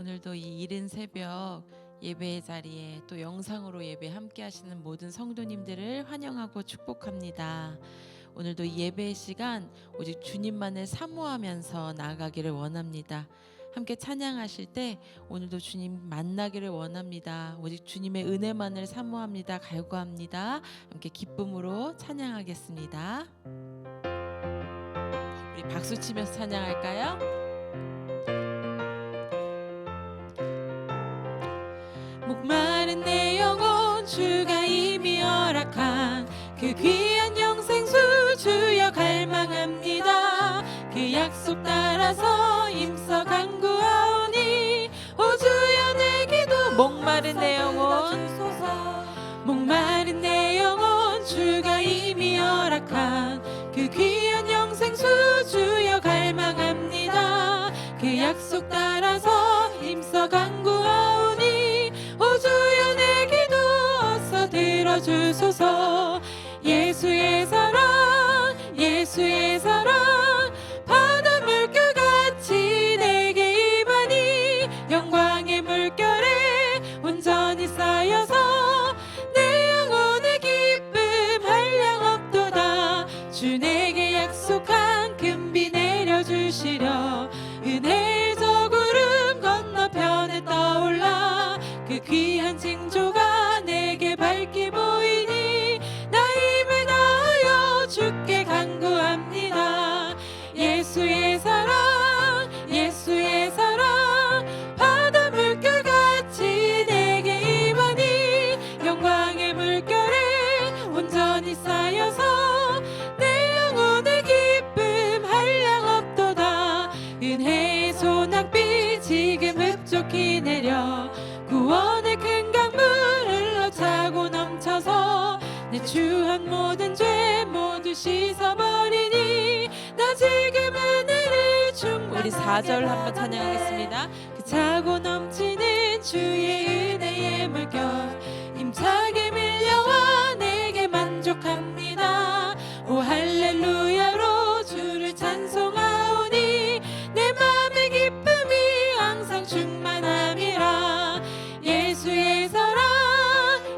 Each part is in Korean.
오늘도 이 이른 새벽 예배의 자리에 또 영상으로 예배 함께 하시는 모든 성도님들을 환영하고 축복합니다. 오늘도 이 예배의 시간 오직 주님만을 사모하면서 나아가기를 원합니다. 함께 찬양하실 때 오늘도 주님 만나기를 원합니다. 오직 주님의 은혜만을 사모합니다. 갈구합니다. 함께 기쁨으로 찬양하겠습니다. 우리 박수 치면서 찬양할까요? 목마른 내 영혼 주가 이미 허락한 그 귀한 영생수 주여 갈망합니다. 그 약속 따라서 힘써 간구하오니 오 주여 내 기도 목마른 내 영혼 목마른 내 영혼 주가 이미 허락한 그 귀한 영생수 주여 갈망합니다. 그 약속 따라서 힘써 간구하오니 오 주여 내 기도 어서 들어주소서. 예수의 사랑 예수의 사랑 바다 물결같이 내게 임하니 영광의 물결에 온전히 쌓여서 내 영혼의 기쁨 한량 없도다. 주 내게 약속한 금비 내려주시려 은혜의 저 구름 건너편에 떠올라 그 귀한 징조가 내게 밝게 보이니 나 힘을 다하여 주께 간구합니다. 예수의 사랑 예수의 사랑 바다 물결같이 내게 임하니 영광의 물결에 온전히 쌓여서 내 영혼의 기쁨 한량 없도다. 은혜의 소낙비 지금 흡족히 내려 구원의 큰 강물 흘러차고 넘쳐서 내 추한 모든 죄 모두 씻어버리니 나 지금 은혜를 충만하게 우리 4절 한번 찬양하겠습니다. 그 차고 넘치는 주의 은혜의 물결 힘차게 밀려와 내게 만족합니다. 오 할렐루야로 주를 찬송하오니 내 맘의 기쁨이 항상 충만함이라. 예수의 사랑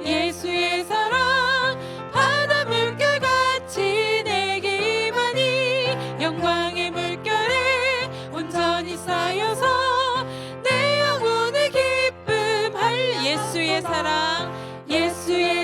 예수의 사랑 바다 물결같이 내게 임하니 영광의 물결에 온전히 쌓여서 내 영혼의 기쁨 할 예수의 사랑 예수의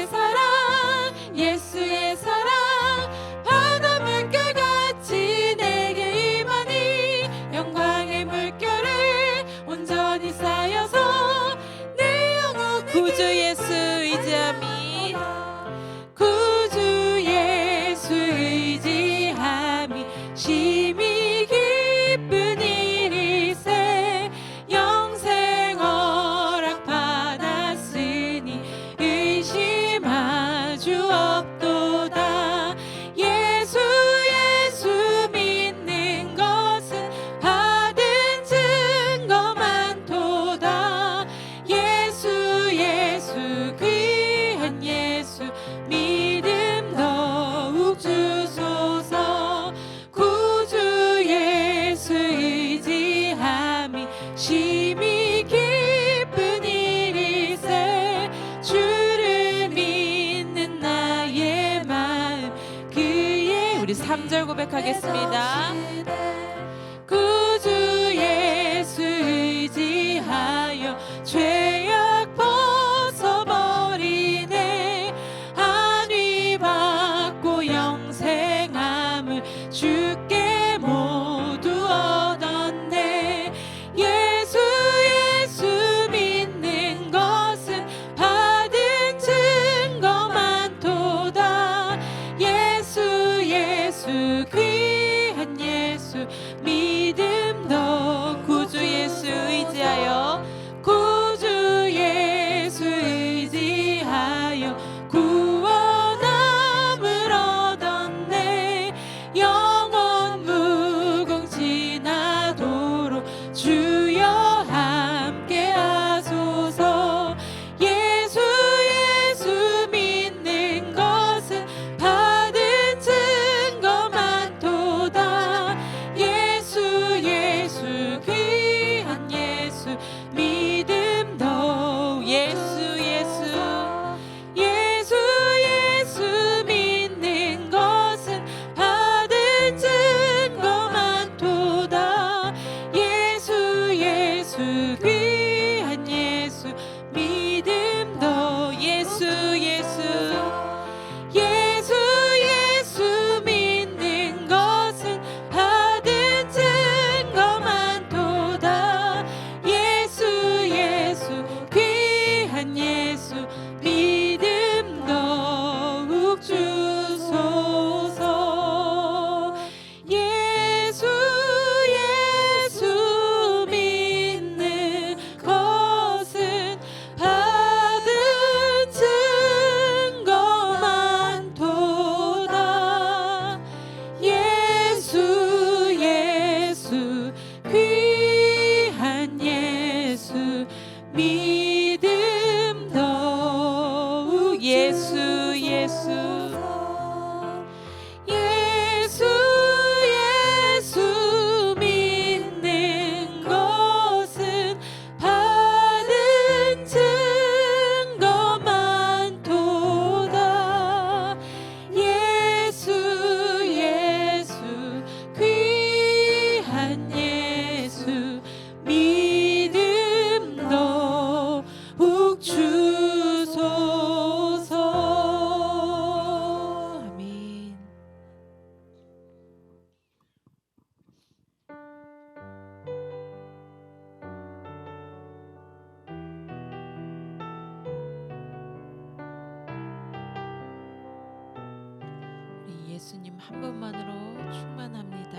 예수님 한 분만으로 충만합니다.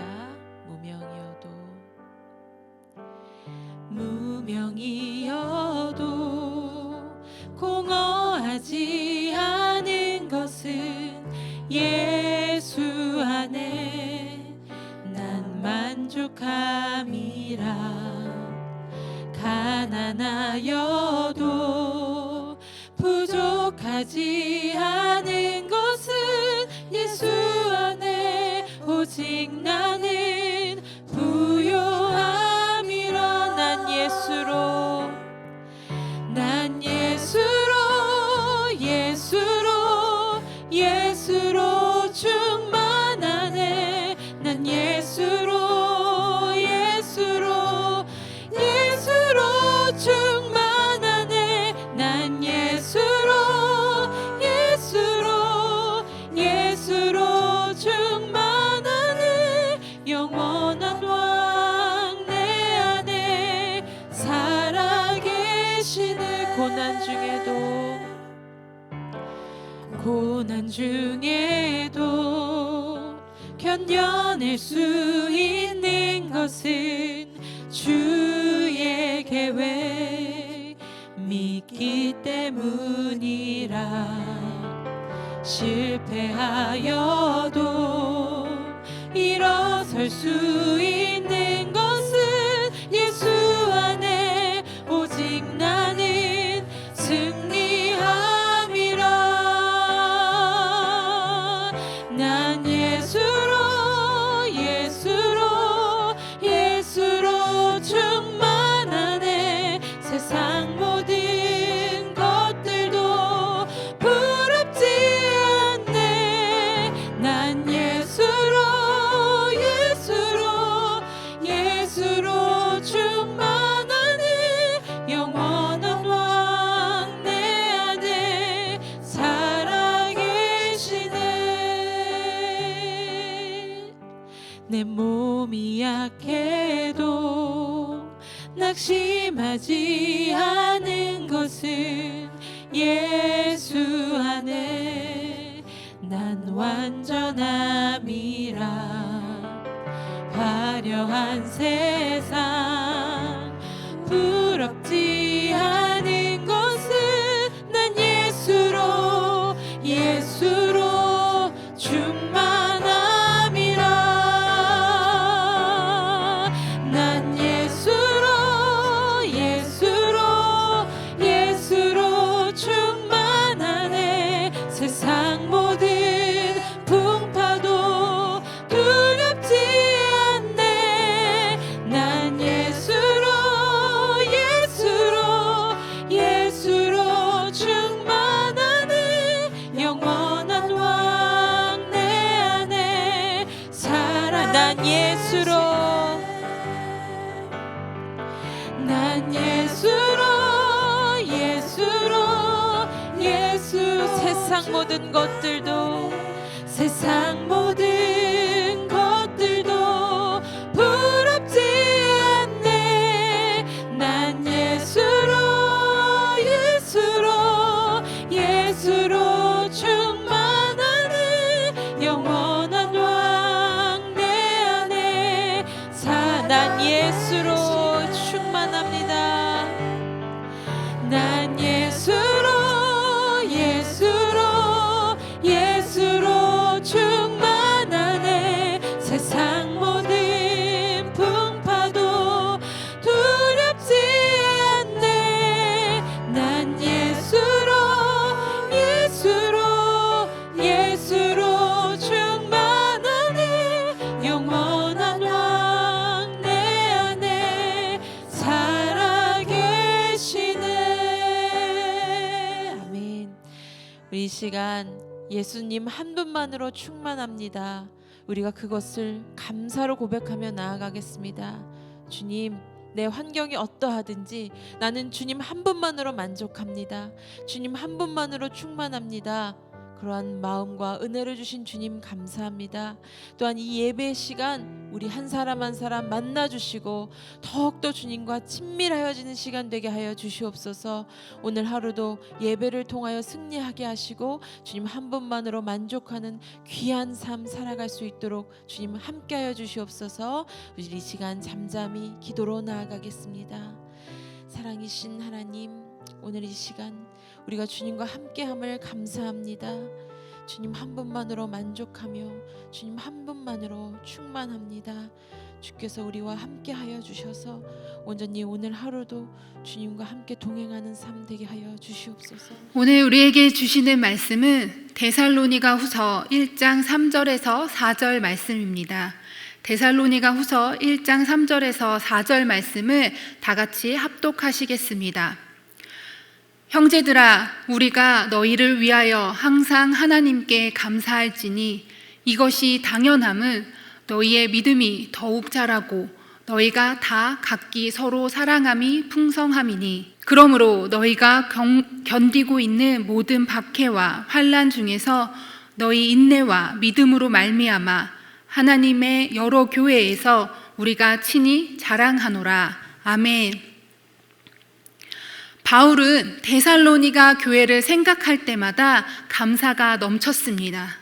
무명이어도 공허하지 않은 것은 예수 안에 난 만족함이라. 가난하여도 부족하지 않은 것은 예수 안에 오직 나는 부요함이라. 난 예수로 충만하네. 난 예수로 충만하네. 난 예수로 충만하네. 영원한 왕 내 안에 살아계시네. 고난 중에도 견뎌낼 수 있는 것은 주의 계획 믿기 때문이라. 실패하여도 일어설 수 있는 것은 예수 안에 오직 나는 승리함이라. 난 예수로 충만하네. 세상 모든 것들도 부럽지 않네. 난 예수로 충만하네. 영원한 왕 내 안에 살아계시네. 내 몸이 약해도 낙심하지 않은 것은 예수 안에 난 완전함이라. 화려한 세상 부럽지 않은 것은 난 예수로 충만함이라. 난 예수로 충만하네. 세상 모든 풍파도 두렵지 않네. 난 예수로 충만하네. 영원한 왕 내 안에 살아. 난 예수로 세상 모든 것들도 부럽지 않네. 난 예수로 충만하네. 영원한 왕 내 안에 난 예수로 충만합니다. 난 예수로 충만하네. 세상 모든 풍파도 두렵지 않네. 난 예수로 충만하네. 영원한 왕 내 안에 살아계시네. 아멘. 우리 이 시간 예수님 한 분만으로 충만합니다. 우리가 그것을 감사로 고백하며 나아가겠습니다. 주님, 내 환경이 어떠하든지 나는 주님 한 분만으로 만족합니다. 주님 한 분만으로 충만합니다. 그러한 마음과 은혜를 주신 주님 감사합니다. 또한 이 예배 시간 우리 한 사람 한 사람 만나주시고 더욱더 주님과 친밀하여지는 시간 되게 하여 주시옵소서. 오늘 하루도 예배를 통하여 승리하게 하시고 주님 한 분만으로 만족하는 귀한 삶 살아갈 수 있도록 주님 함께하여 주시옵소서. 우리 이 시간 잠잠히 기도로 나아가겠습니다. 사랑이신 하나님, 오늘 이 시간 우리가 주님과 함께함을 감사합니다. 주님 한 분만으로 만족하며 주님 한 분만으로 충만합니다. 주께서 우리와 함께하여 주셔서 온전히 오늘 하루도 주님과 함께 동행하는 삶 되게 하여 주시옵소서. 오늘 우리에게 주시는 말씀은 데살로니가 후서 1장 3절에서 4절 말씀입니다. 데살로니가 후서 1장 3절에서 4절 말씀을 다 같이 합독하시겠습니다. 형제들아, 우리가 너희를 위하여 항상 하나님께 감사할지니 이것이 당연함은 너희의 믿음이 더욱 자라고 너희가 다 각기 서로 사랑함이 풍성함이니, 그러므로 너희가 견디고 있는 모든 박해와 환난 중에서 너희 인내와 믿음으로 말미암아 하나님의 여러 교회에서 우리가 친히 자랑하노라. 아멘. 바울은 데살로니가 교회를 생각할 때마다 감사가 넘쳤습니다.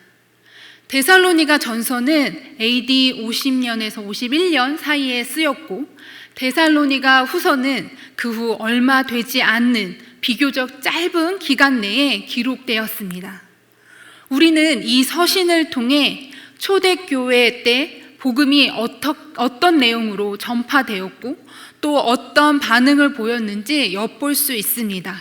데살로니가 전서는 AD 50년에서 51년 사이에 쓰였고, 데살로니가 후서는 그 후 얼마 되지 않는 비교적 짧은 기간 내에 기록되었습니다. 우리는 이 서신을 통해 초대교회 때 복음이 어떤 내용으로 전파되었고 또 어떤 반응을 보였는지 엿볼 수 있습니다.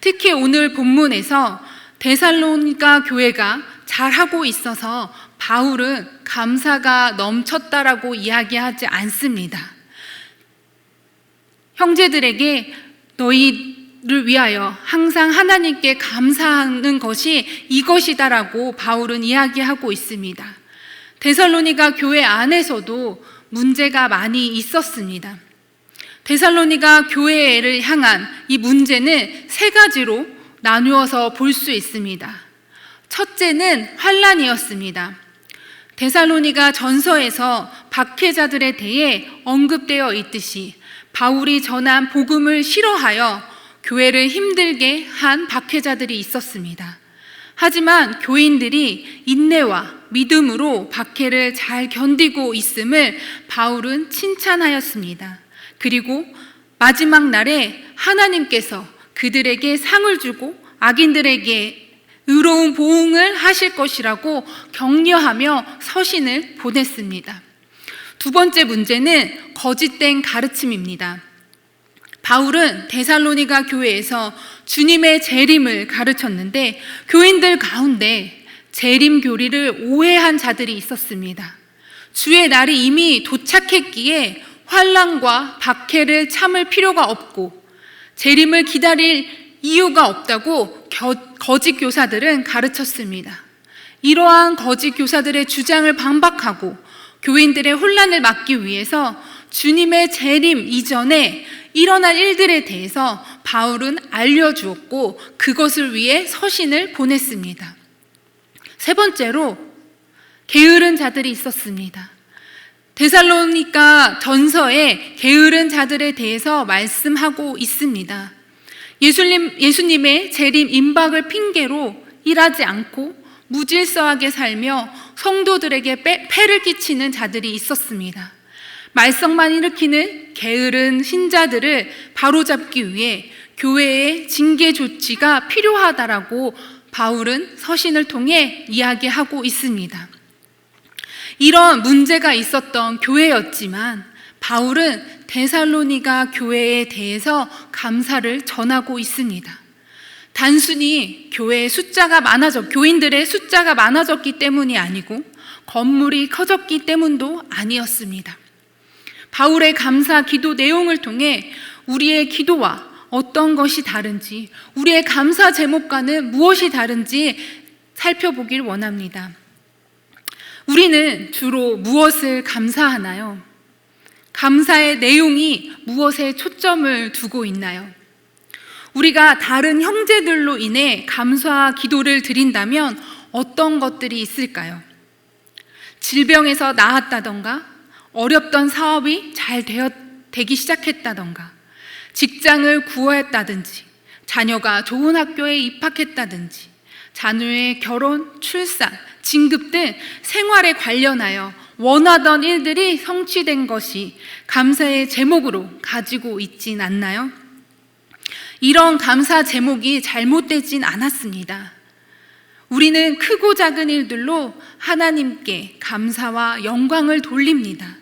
특히 오늘 본문에서 데살로니가 교회가 잘하고 있어서 바울은 감사가 넘쳤다라고 이야기하지 않습니다. 형제들에게 너희를 위하여 항상 하나님께 감사하는 것이 이것이다라고 바울은 이야기하고 있습니다. 데살로니가 교회 안에서도 문제가 많이 있었습니다. 데살로니가 교회를 향한 이 문제는 세 가지로 나누어서 볼 수 있습니다. 첫째는 환난이었습니다. 데살로니가 전서에서 박해자들에 대해 언급되어 있듯이 바울이 전한 복음을 싫어하여 교회를 힘들게 한 박해자들이 있었습니다. 하지만 교인들이 인내와 믿음으로 박해를 잘 견디고 있음을 바울은 칭찬하였습니다. 그리고 마지막 날에 하나님께서 그들에게 상을 주고 악인들에게 의로운 보응을 하실 것이라고 격려하며 서신을 보냈습니다. 두 번째 문제는 거짓된 가르침입니다. 바울은 데살로니가 교회에서 주님의 재림을 가르쳤는데 교인들 가운데 재림 교리를 오해한 자들이 있었습니다. 주의 날이 이미 도착했기에 환난과 박해를 참을 필요가 없고 재림을 기다릴 이유가 없다고 거짓 교사들은 가르쳤습니다. 이러한 거짓 교사들의 주장을 반박하고 교인들의 혼란을 막기 위해서 주님의 재림 이전에 일어날 일들에 대해서 바울은 알려주었고 그것을 위해 서신을 보냈습니다. 세 번째로 게으른 자들이 있었습니다. 데살로니가 전서에 게으른 자들에 대해서 말씀하고 있습니다. 예수님의 재림 임박을 핑계로 일하지 않고 무질서하게 살며 성도들에게 폐를 끼치는 자들이 있었습니다. 말썽만 일으키는 게으른 신자들을 바로잡기 위해 교회의 징계 조치가 필요하다라고 바울은 서신을 통해 이야기하고 있습니다. 이런 문제가 있었던 교회였지만 바울은 데살로니가 교회에 대해서 감사를 전하고 있습니다. 단순히 교인들의 숫자가 많아졌기 때문이 아니고 건물이 커졌기 때문도 아니었습니다. 바울의 감사 기도 내용을 통해 우리의 기도와 어떤 것이 다른지, 우리의 감사 제목과는 무엇이 다른지 살펴보길 원합니다. 우리는 주로 무엇을 감사하나요? 감사의 내용이 무엇에 초점을 두고 있나요? 우리가 다른 형제들로 인해 감사 기도를 드린다면 어떤 것들이 있을까요? 질병에서 나았다던가, 어렵던 사업이 잘 되기 시작했다던가, 직장을 구했다든지, 자녀가 좋은 학교에 입학했다든지, 자녀의 결혼, 출산, 진급 등 생활에 관련하여 원하던 일들이 성취된 것이 감사의 제목으로 가지고 있진 않나요? 이런 감사 제목이 잘못되진 않았습니다. 우리는 크고 작은 일들로 하나님께 감사와 영광을 돌립니다.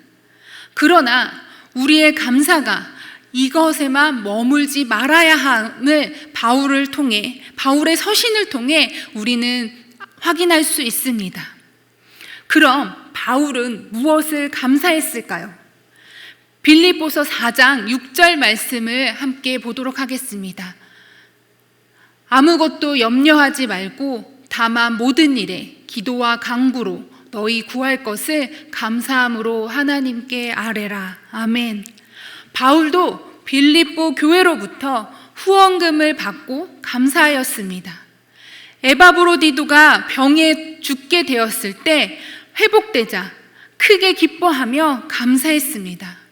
그러나 우리의 감사가 이것에만 머물지 말아야 함을 바울의 서신을 통해 우리는 확인할 수 있습니다. 그럼 바울은 무엇을 감사했을까요? 빌립보서 4장 6절 말씀을 함께 보도록 하겠습니다. 아무것도 염려하지 말고 다만 모든 일에 기도와 간구로 너희 구할 것을 감사함으로 하나님께 아뢰라. 아멘. 바울도 빌립보 교회로부터 후원금을 받고 감사하였습니다. 에바브로디도가 병에 죽게 되었을 때 회복되자 크게 기뻐하며 감사했습니다.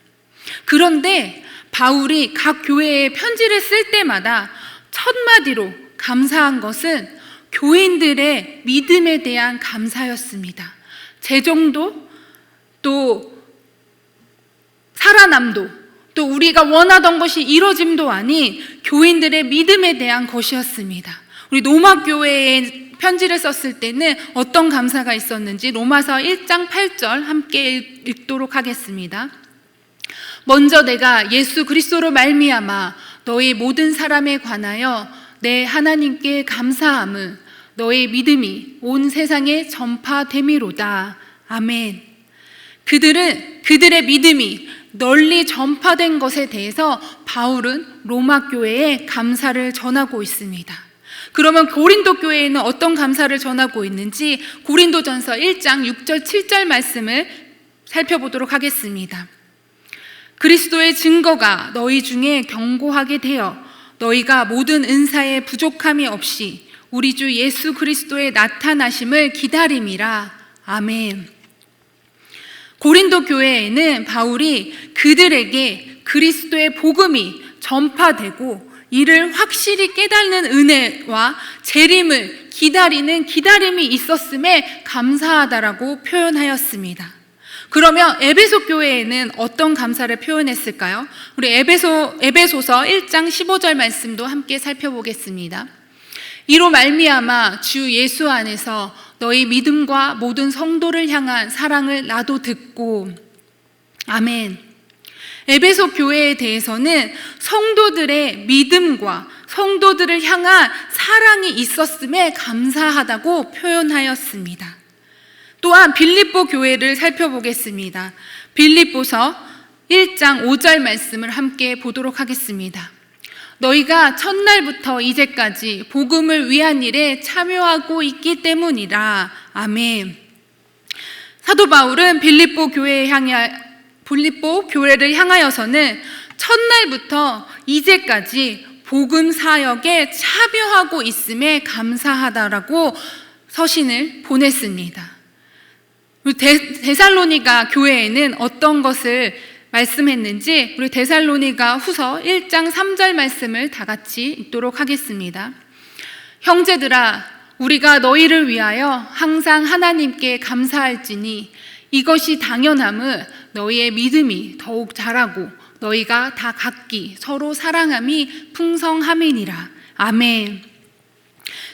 그런데 바울이 각 교회에 편지를 쓸 때마다 첫 마디로 감사한 것은 교인들의 믿음에 대한 감사였습니다. 재정도, 또 살아남도, 또 우리가 원하던 것이 이루어짐도 아닌 교인들의 믿음에 대한 것이었습니다. 우리 로마교회에 편지를 썼을 때는 어떤 감사가 있었는지 로마서 1장 8절 함께 읽도록 하겠습니다. 먼저 내가 예수 그리스도로 말미암아 너희 모든 사람에 관하여 내 하나님께 감사함은 너의 믿음이 온 세상에 전파됨이로다. 아멘. 그들의 믿음이 널리 전파된 것에 대해서 바울은 로마 교회에 감사를 전하고 있습니다. 그러면 고린도 교회에는 어떤 감사를 전하고 있는지 고린도전서 1장 6절 7절 말씀을 살펴보도록 하겠습니다. 그리스도의 증거가 너희 중에 견고하게 되어 너희가 모든 은사에 부족함이 없이 우리 주 예수 그리스도의 나타나심을 기다림이라. 아멘. 고린도 교회에는 바울이 그들에게 그리스도의 복음이 전파되고 이를 확실히 깨닫는 은혜와 재림을 기다리는 기다림이 있었음에 감사하다라고 표현하였습니다. 그러면 에베소 교회에는 어떤 감사를 표현했을까요? 우리 에베소서 1장 15절 말씀도 함께 살펴보겠습니다. 이로 말미암아 주 예수 안에서 너희 믿음과 모든 성도를 향한 사랑을 나도 듣고. 아멘. 에베소 교회에 대해서는 성도들의 믿음과 성도들을 향한 사랑이 있었음에 감사하다고 표현하였습니다. 또한 빌립보 교회를 살펴보겠습니다. 빌립보서 1장 5절 말씀을 함께 보도록 하겠습니다. 너희가 첫날부터 이제까지 복음을 위한 일에 참여하고 있기 때문이라. 아멘. 사도 바울은 빌립보 교회를 향하여서는 첫날부터 이제까지 복음 사역에 참여하고 있음에 감사하다라고 서신을 보냈습니다. 데살로니가 교회에는 어떤 것을 말씀했는지 우리 데살로니가 후서 1장 3절 말씀을 다 같이 읽도록 하겠습니다. 형제들아, 우리가 너희를 위하여 항상 하나님께 감사할지니 이것이 당연함은 너희의 믿음이 더욱 자라고 너희가 다 각기 서로 사랑함이 풍성함이니라. 아멘.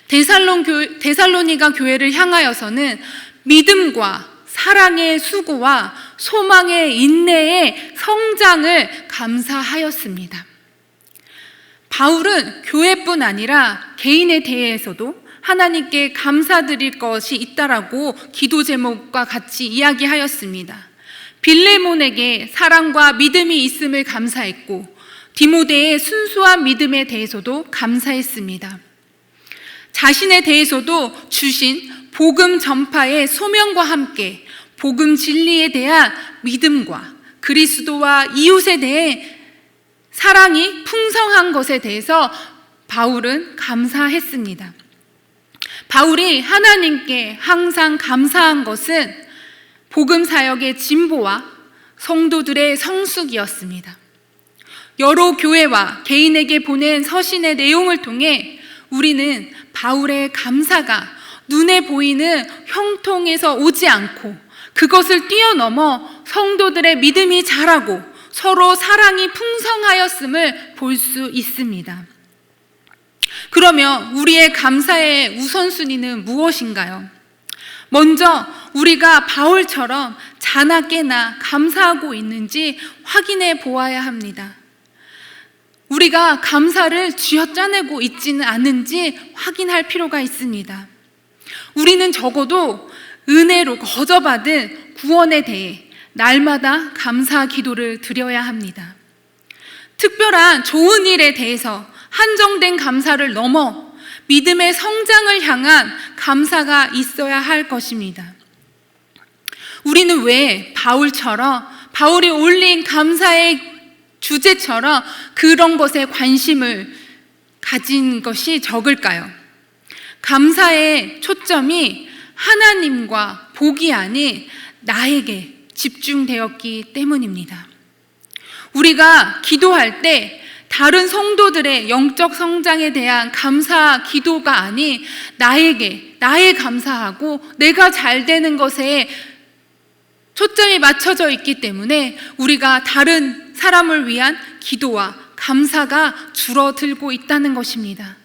데살로니가 교회를 향하여서는 믿음과 사랑의 수고와 소망의 인내의 성장을 감사하였습니다. 바울은 교회뿐 아니라 개인에 대해서도 하나님께 감사드릴 것이 있다라고 기도 제목과 같이 이야기하였습니다. 빌레몬에게 사랑과 믿음이 있음을 감사했고 디모데의 순수한 믿음에 대해서도 감사했습니다. 자신에 대해서도 주신 복음 전파의 소명과 함께 복음 진리에 대한 믿음과 그리스도와 이웃에 대해 사랑이 풍성한 것에 대해서 바울은 감사했습니다. 바울이 하나님께 항상 감사한 것은 복음 사역의 진보와 성도들의 성숙이었습니다. 여러 교회와 개인에게 보낸 서신의 내용을 통해 우리는 바울의 감사가 눈에 보이는 형통에서 오지 않고 그것을 뛰어넘어 성도들의 믿음이 자라고 서로 사랑이 풍성하였음을 볼 수 있습니다. 그러면 우리의 감사의 우선순위는 무엇인가요? 먼저 우리가 바울처럼 자나 깨나 감사하고 있는지 확인해 보아야 합니다. 우리가 감사를 쥐어짜내고 있지는 않은지 확인할 필요가 있습니다. 우리는 적어도 은혜로 거저받은 구원에 대해 날마다 감사 기도를 드려야 합니다. 특별한 좋은 일에 대해서 한정된 감사를 넘어 믿음의 성장을 향한 감사가 있어야 할 것입니다. 우리는 왜 바울이 올린 감사의 주제처럼 그런 것에 관심을 가진 것이 적을까요? 감사의 초점이 하나님과 복이 아닌 나에게 집중되었기 때문입니다. 우리가 기도할 때 다른 성도들의 영적 성장에 대한 감사 기도가 아닌 나의 감사하고 내가 잘 되는 것에 초점이 맞춰져 있기 때문에 우리가 다른 사람을 위한 기도와 감사가 줄어들고 있다는 것입니다.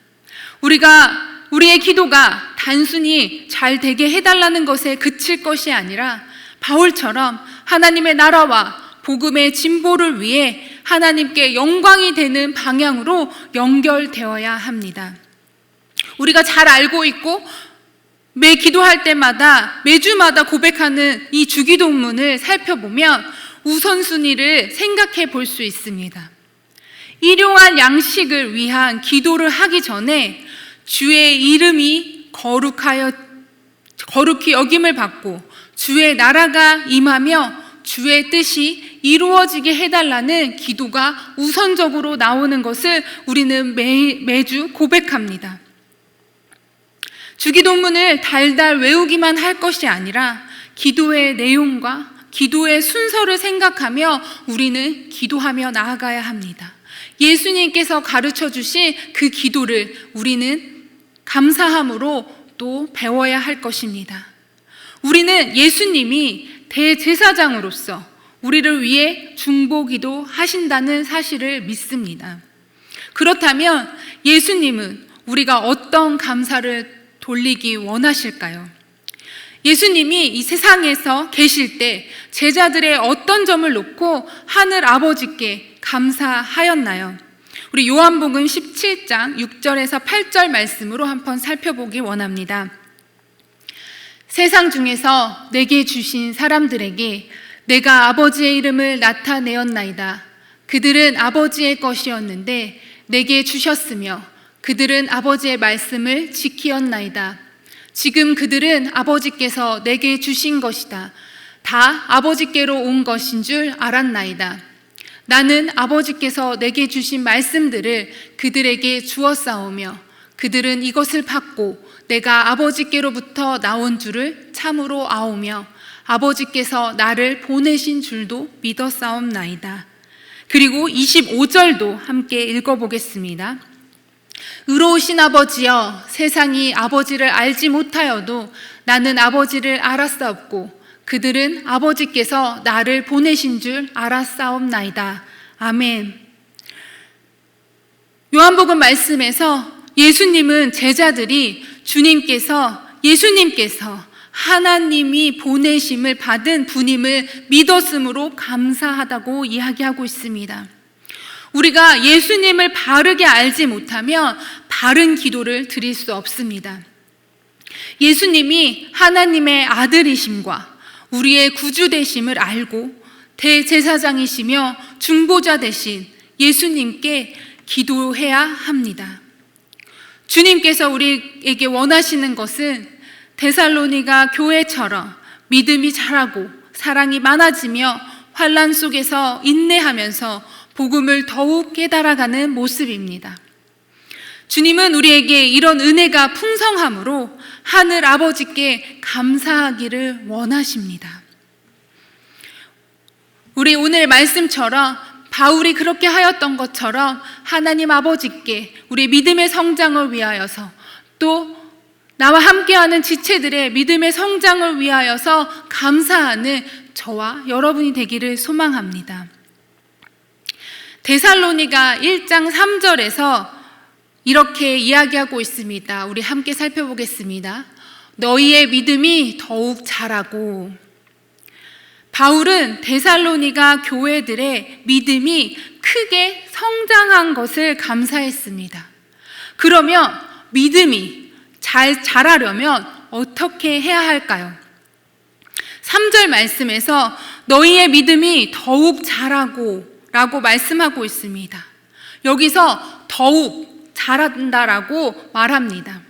우리의 기도가 단순히 잘 되게 해달라는 것에 그칠 것이 아니라 바울처럼 하나님의 나라와 복음의 진보를 위해 하나님께 영광이 되는 방향으로 연결되어야 합니다. 우리가 잘 알고 있고 매 기도할 때마다 매주마다 고백하는 이 주기도문을 살펴보면 우선순위를 생각해 볼 수 있습니다. 일용할 양식을 위한 기도를 하기 전에 주의 이름이 거룩히 여김을 받고 주의 나라가 임하며 주의 뜻이 이루어지게 해달라는 기도가 우선적으로 나오는 것을 우리는 매주 고백합니다. 주기도문을 달달 외우기만 할 것이 아니라 기도의 내용과 기도의 순서를 생각하며 우리는 기도하며 나아가야 합니다. 예수님께서 가르쳐 주신 그 기도를 우리는 감사함으로 또 배워야 할 것입니다. 우리는 예수님이 대제사장으로서 우리를 위해 중보기도 하신다는 사실을 믿습니다. 그렇다면 예수님은 우리가 어떤 감사를 돌리기 원하실까요? 예수님이 이 세상에서 계실 때 제자들의 어떤 점을 놓고 하늘 아버지께 감사하였나요? 우리 요한복음 17장 6절에서 8절 말씀으로 한번 살펴보기 원합니다. 세상 중에서 내게 주신 사람들에게 내가 아버지의 이름을 나타내었나이다. 그들은 아버지의 것이었는데 내게 주셨으며 그들은 아버지의 말씀을 지키었나이다. 지금 그들은 아버지께서 내게 주신 것이다. 다 아버지께로 온 것인 줄 알았나이다. 나는 아버지께서 내게 주신 말씀들을 그들에게 주었사오며 그들은 이것을 받고 내가 아버지께로부터 나온 줄을 참으로 아오며 아버지께서 나를 보내신 줄도 믿었사옵나이다. 그리고 25절도 함께 읽어보겠습니다. 의로우신 아버지여, 세상이 아버지를 알지 못하여도 나는 아버지를 알았사옵고 그들은 아버지께서 나를 보내신 줄 알았사옵나이다. 아멘. 요한복음 말씀에서 예수님은 제자들이 예수님께서 하나님이 보내심을 받은 분임을 믿었으므로 감사하다고 이야기하고 있습니다. 우리가 예수님을 바르게 알지 못하면 바른 기도를 드릴 수 없습니다. 예수님이 하나님의 아들이심과 우리의 구주 되심을 알고 대제사장이시며 중보자 되신 예수님께 기도해야 합니다. 주님께서 우리에게 원하시는 것은 데살로니가 교회처럼 믿음이 자라고 사랑이 많아지며 환난 속에서 인내하면서 복음을 더욱 깨달아가는 모습입니다. 주님은 우리에게 이런 은혜가 풍성함으로 하늘 아버지께 감사하기를 원하십니다. 우리 오늘 말씀처럼 바울이 그렇게 하였던 것처럼 하나님 아버지께 우리 믿음의 성장을 위하여서, 또 나와 함께하는 지체들의 믿음의 성장을 위하여서 감사하는 저와 여러분이 되기를 소망합니다. 데살로니가 1장 3절에서 이렇게 이야기하고 있습니다. 우리 함께 살펴보겠습니다. 너희의 믿음이 더욱 자라고. 바울은 데살로니가 교회들의 믿음이 크게 성장한 것을 감사했습니다. 그러면 믿음이 잘 자라려면 어떻게 해야 할까요? 3절 말씀에서 너희의 믿음이 더욱 자라고 라고 말씀하고 있습니다. 여기서 더욱 자란다라고 말합니다.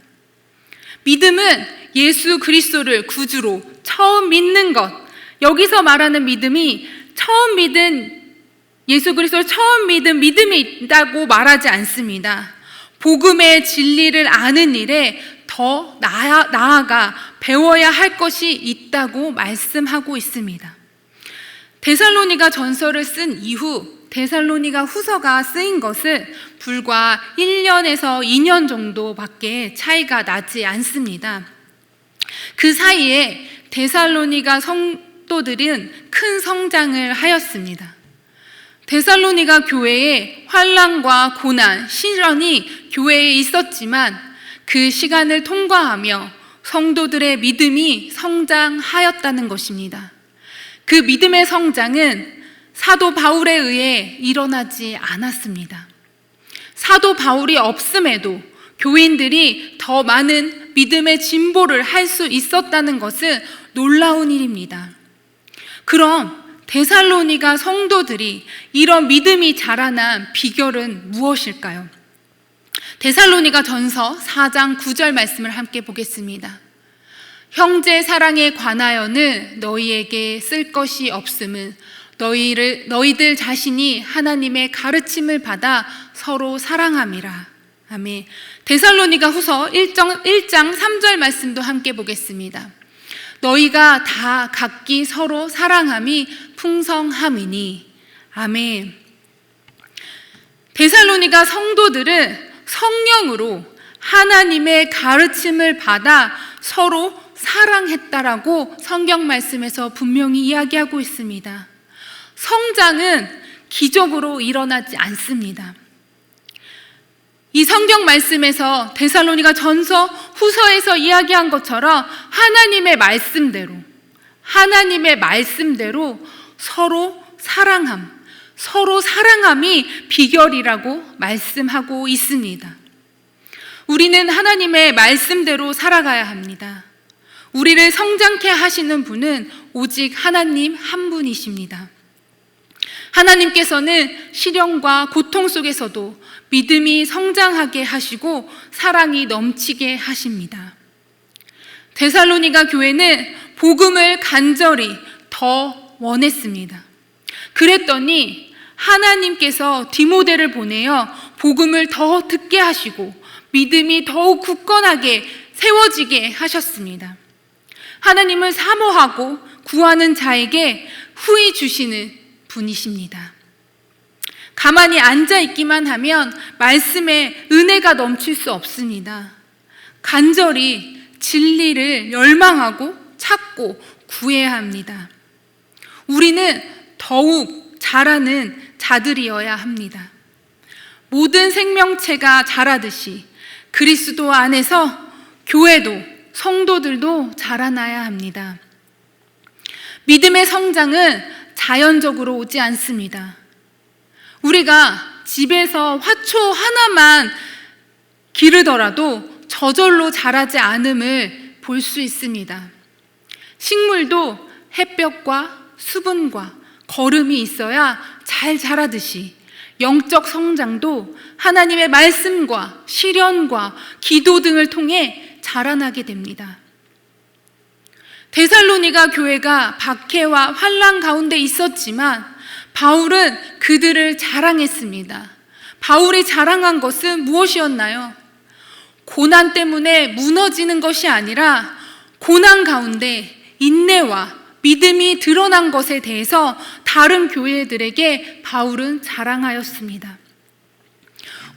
믿음은 예수 그리스도를 구주로 처음 믿는 것, 여기서 말하는 믿음이 처음 믿은 예수 그리스도를 처음 믿은 믿음이 있다고 말하지 않습니다. 복음의 진리를 아는 일에 더 나아가 배워야 할 것이 있다고 말씀하고 있습니다. 데살로니가 전서를 쓴 이후 데살로니가 후서가 쓰인 것은 불과 1년에서 2년 정도밖에 차이가 나지 않습니다. 그 사이에 데살로니가 성도들은 큰 성장을 하였습니다. 데살로니가 교회에 환난과 고난, 시련이 교회에 있었지만 그 시간을 통과하며 성도들의 믿음이 성장하였다는 것입니다. 그 믿음의 성장은 사도 바울에 의해 일어나지 않았습니다. 사도 바울이 없음에도 교인들이 더 많은 믿음의 진보를 할 수 있었다는 것은 놀라운 일입니다. 그럼 데살로니가 성도들이 이런 믿음이 자라난 비결은 무엇일까요? 데살로니가 전서 4장 9절 말씀을 함께 보겠습니다. 형제 사랑에 관하여는 너희에게 쓸 것이 없음은 너희들 자신이 하나님의 가르침을 받아 서로 사랑함이라. 아멘. 데살로니가 후서 1장 3절 말씀도 함께 보겠습니다. 너희가 다 각기 서로 사랑함이 풍성함이니. 아멘. 데살로니가 성도들은 성령으로 하나님의 가르침을 받아 서로 사랑했다라고 성경 말씀에서 분명히 이야기하고 있습니다. 성장은 기적으로 일어나지 않습니다. 이 성경 말씀에서 데살로니가 전서 후서에서 이야기한 것처럼 하나님의 말씀대로 서로 사랑함이 비결이라고 말씀하고 있습니다. 우리는 하나님의 말씀대로 살아가야 합니다. 우리를 성장케 하시는 분은 오직 하나님 한 분이십니다. 하나님께서는 시련과 고통 속에서도 믿음이 성장하게 하시고 사랑이 넘치게 하십니다. 데살로니가 교회는 복음을 간절히 더 원했습니다. 그랬더니 하나님께서 디모데를 보내어 복음을 더 듣게 하시고 믿음이 더욱 굳건하게 세워지게 하셨습니다. 하나님을 사모하고 구하는 자에게 후히 주시는 분이십니다. 가만히 앉아있기만 하면 말씀에 은혜가 넘칠 수 없습니다. 간절히 진리를 열망하고 찾고 구해야 합니다. 우리는 더욱 자라는 자들이어야 합니다. 모든 생명체가 자라듯이 그리스도 안에서 교회도 성도들도 자라나야 합니다. 믿음의 성장은 자연적으로 오지 않습니다. 우리가 집에서 화초 하나만 기르더라도 저절로 자라지 않음을 볼 수 있습니다. 식물도 햇볕과 수분과 거름이 있어야 잘 자라듯이 영적 성장도 하나님의 말씀과 시련과 기도 등을 통해 자라나게 됩니다. 데살로니가 교회가 박해와 환난 가운데 있었지만 바울은 그들을 자랑했습니다. 바울이 자랑한 것은 무엇이었나요? 고난 때문에 무너지는 것이 아니라 고난 가운데 인내와 믿음이 드러난 것에 대해서 다른 교회들에게 바울은 자랑하였습니다.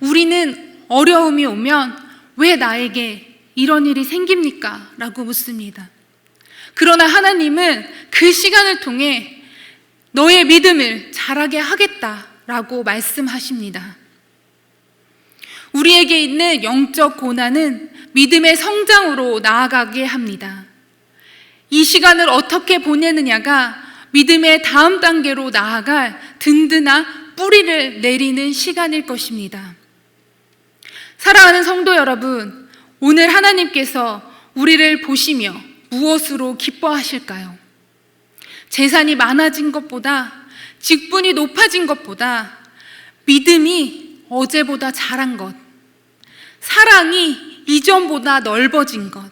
우리는 어려움이 오면 왜 나에게 이런 일이 생깁니까? 라고 묻습니다. 그러나 하나님은 그 시간을 통해 너의 믿음을 자라게 하겠다라고 말씀하십니다. 우리에게 있는 영적 고난은 믿음의 성장으로 나아가게 합니다. 이 시간을 어떻게 보내느냐가 믿음의 다음 단계로 나아갈 든든한 뿌리를 내리는 시간일 것입니다. 사랑하는 성도 여러분, 오늘 하나님께서 우리를 보시며 무엇으로 기뻐하실까요? 재산이 많아진 것보다, 직분이 높아진 것보다 믿음이 어제보다 자란 것, 사랑이 이전보다 넓어진 것,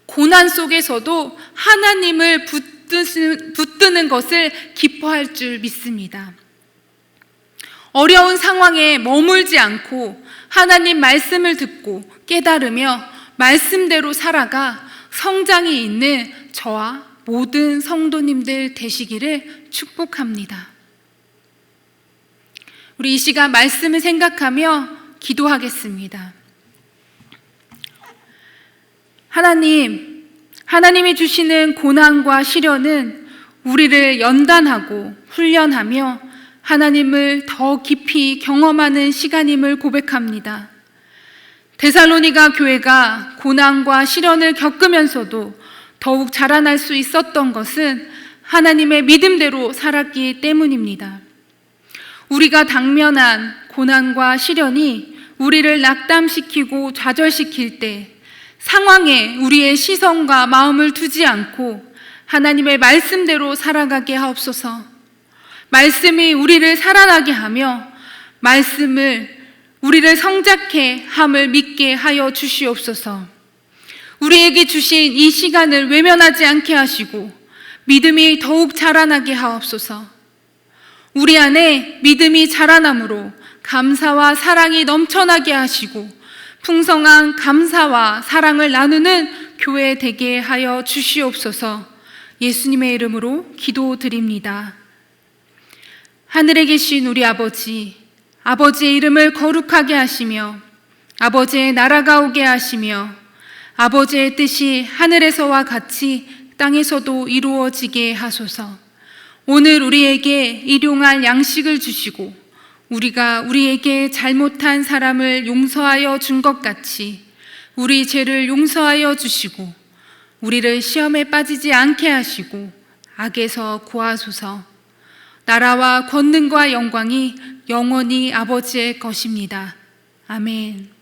고난 속에서도 하나님을 붙드는 것을 기뻐할 줄 믿습니다. 어려운 상황에 머물지 않고 하나님 말씀을 듣고 깨달으며 말씀대로 살아가 성장이 있는 저와 모든 성도님들 되시기를 축복합니다. 우리 이 시간 말씀을 생각하며 기도하겠습니다. 하나님이 주시는 고난과 시련은 우리를 연단하고 훈련하며 하나님을 더 깊이 경험하는 시간임을 고백합니다. 데살로니가 교회가 고난과 시련을 겪으면서도 더욱 자라날 수 있었던 것은 하나님의 믿음대로 살았기 때문입니다. 우리가 당면한 고난과 시련이 우리를 낙담시키고 좌절시킬 때 상황에 우리의 시선과 마음을 두지 않고 하나님의 말씀대로 살아가게 하옵소서. 말씀이 우리를 살아나게 하며 말씀을 우리를 성장케 함을 믿게 하여 주시옵소서. 우리에게 주신 이 시간을 외면하지 않게 하시고 믿음이 더욱 자라나게 하옵소서. 우리 안에 믿음이 자라남으로 감사와 사랑이 넘쳐나게 하시고 풍성한 감사와 사랑을 나누는 교회 되게 하여 주시옵소서. 예수님의 이름으로 기도드립니다. 하늘에 계신 우리 아버지, 아버지의 이름을 거룩하게 하시며 아버지의 나라가 오게 하시며 아버지의 뜻이 하늘에서와 같이 땅에서도 이루어지게 하소서. 오늘 우리에게 일용할 양식을 주시고 우리가 우리에게 잘못한 사람을 용서하여 준 것 같이 우리 죄를 용서하여 주시고 우리를 시험에 빠지지 않게 하시고 악에서 구하소서. 나라와 권능과 영광이 영원히 아버지의 것입니다. 아멘.